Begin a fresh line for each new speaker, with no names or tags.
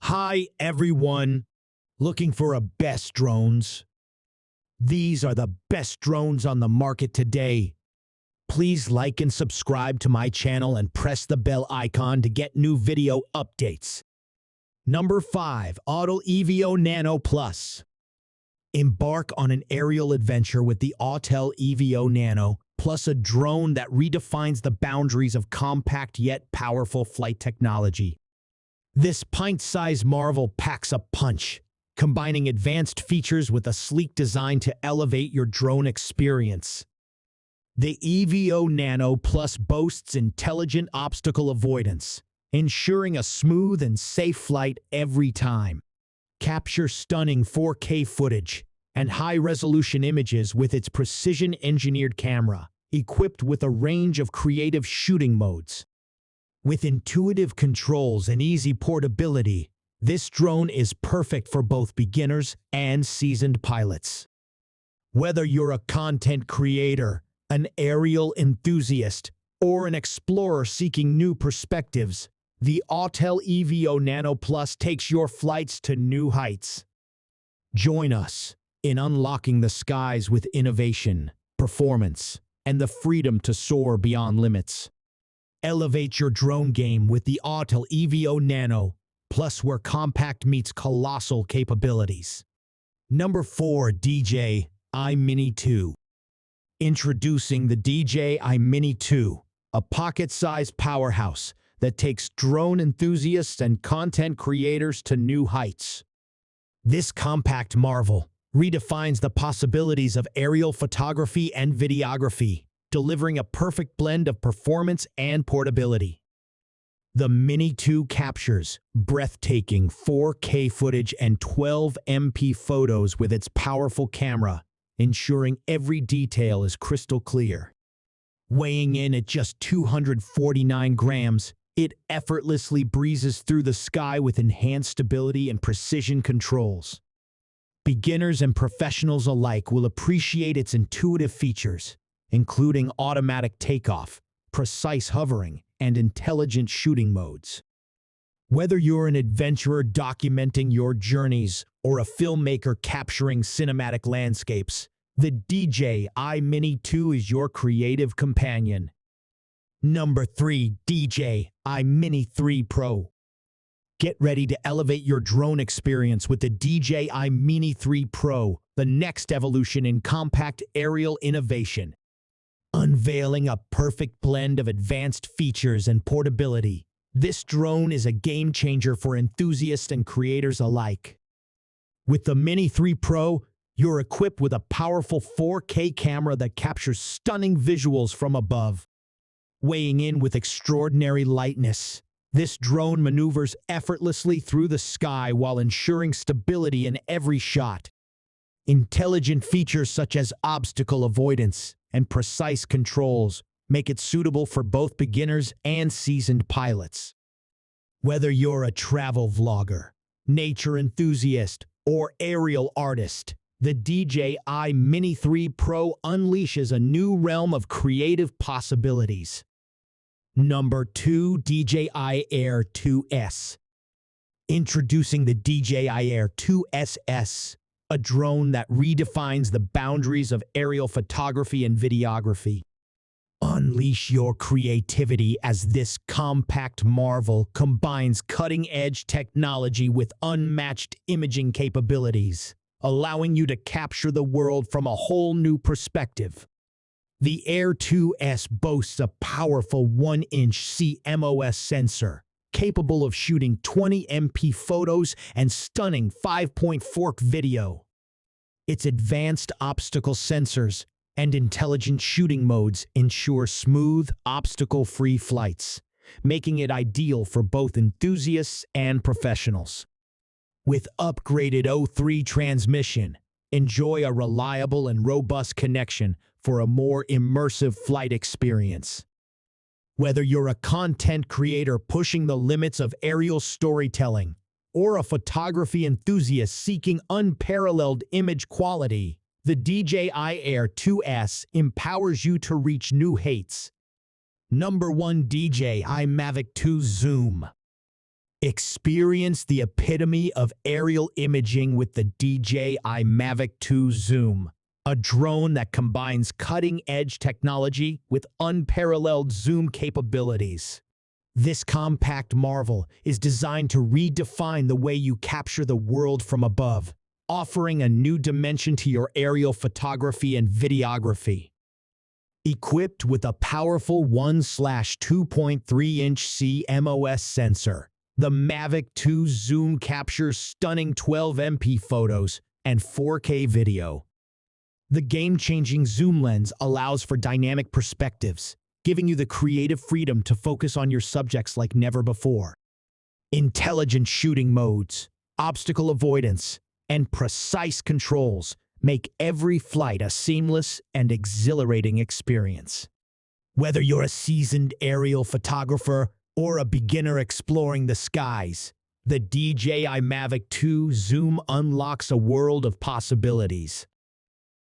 Hi everyone, looking for a best drones? These are the best drones on the market today. Please like and subscribe to my channel and press the bell icon to get new video updates. Number 5. Autel EVO Nano Plus. Embark on an aerial adventure with the Autel EVO Nano Plus, a drone that redefines the boundaries of compact yet powerful flight technology. This pint-sized marvel packs a punch, combining advanced features with a sleek design to elevate your drone experience. The EVO Nano Plus boasts intelligent obstacle avoidance, ensuring a smooth and safe flight every time. Capture stunning 4K footage and high-resolution images with its precision-engineered camera, equipped with a range of creative shooting modes. With intuitive controls and easy portability, this drone is perfect for both beginners and seasoned pilots. Whether you're a content creator, an aerial enthusiast, or an explorer seeking new perspectives, the Autel EVO Nano Plus takes your flights to new heights. Join us in unlocking the skies with innovation, performance, and the freedom to soar beyond limits. Elevate your drone game with the Autel EVO Nano Plus, where compact meets colossal capabilities. Number 4. DJI Mini 2. Introducing the DJI Mini 2, a pocket-sized powerhouse that takes drone enthusiasts and content creators to new heights. This compact marvel redefines the possibilities of aerial photography and videography, delivering a perfect blend of performance and portability. The Mini 2 captures breathtaking 4K footage and 12MP photos with its powerful camera, ensuring every detail is crystal clear. Weighing in at just 249 grams, it effortlessly breezes through the sky with enhanced stability and precision controls. Beginners and professionals alike will appreciate its intuitive features, including automatic takeoff, precise hovering, and intelligent shooting modes. Whether you're an adventurer documenting your journeys or a filmmaker capturing cinematic landscapes, the DJI Mini 2 is your creative companion. Number 3. DJI Mini 3 Pro. Get ready to elevate your drone experience with the DJI Mini 3 Pro, the next evolution in compact aerial innovation. Unveiling a perfect blend of advanced features and portability, this drone is a game-changer for enthusiasts and creators alike. With the Mini 3 Pro, you're equipped with a powerful 4K camera that captures stunning visuals from above. Weighing in with extraordinary lightness, this drone maneuvers effortlessly through the sky while ensuring stability in every shot. Intelligent features such as obstacle avoidance and precise controls make it suitable for both beginners and seasoned pilots. Whether you're a travel vlogger, nature enthusiast, or aerial artist, the DJI Mini 3 Pro unleashes a new realm of creative possibilities. Number 2. DJI Air 2S. Introducing the DJI Air 2SS, a drone that redefines the boundaries of aerial photography and videography. Unleash your creativity as this compact marvel combines cutting-edge technology with unmatched imaging capabilities, allowing you to capture the world from a whole new perspective. The Air 2S boasts a powerful 1-inch CMOS sensor, capable of shooting 20MP photos and stunning 5.4K video. Its advanced obstacle sensors and intelligent shooting modes ensure smooth, obstacle-free flights, making it ideal for both enthusiasts and professionals. With upgraded O3 transmission, enjoy a reliable and robust connection for a more immersive flight experience. Whether you're a content creator pushing the limits of aerial storytelling or a photography enthusiast seeking unparalleled image quality, the DJI Air 2S empowers you to reach new heights. Number 1. DJI Mavic 2 Zoom. Experience the epitome of aerial imaging with the DJI Mavic 2 Zoom, a drone that combines cutting-edge technology with unparalleled zoom capabilities. This compact marvel is designed to redefine the way you capture the world from above, offering a new dimension to your aerial photography and videography. Equipped with a powerful 1/2.3-inch CMOS sensor, the Mavic 2 Zoom captures stunning 12MP photos and 4K video. The game-changing zoom lens allows for dynamic perspectives, giving you the creative freedom to focus on your subjects like never before. Intelligent shooting modes, obstacle avoidance, and precise controls make every flight a seamless and exhilarating experience. Whether you're a seasoned aerial photographer or a beginner exploring the skies, the DJI Mavic 2 Zoom unlocks a world of possibilities.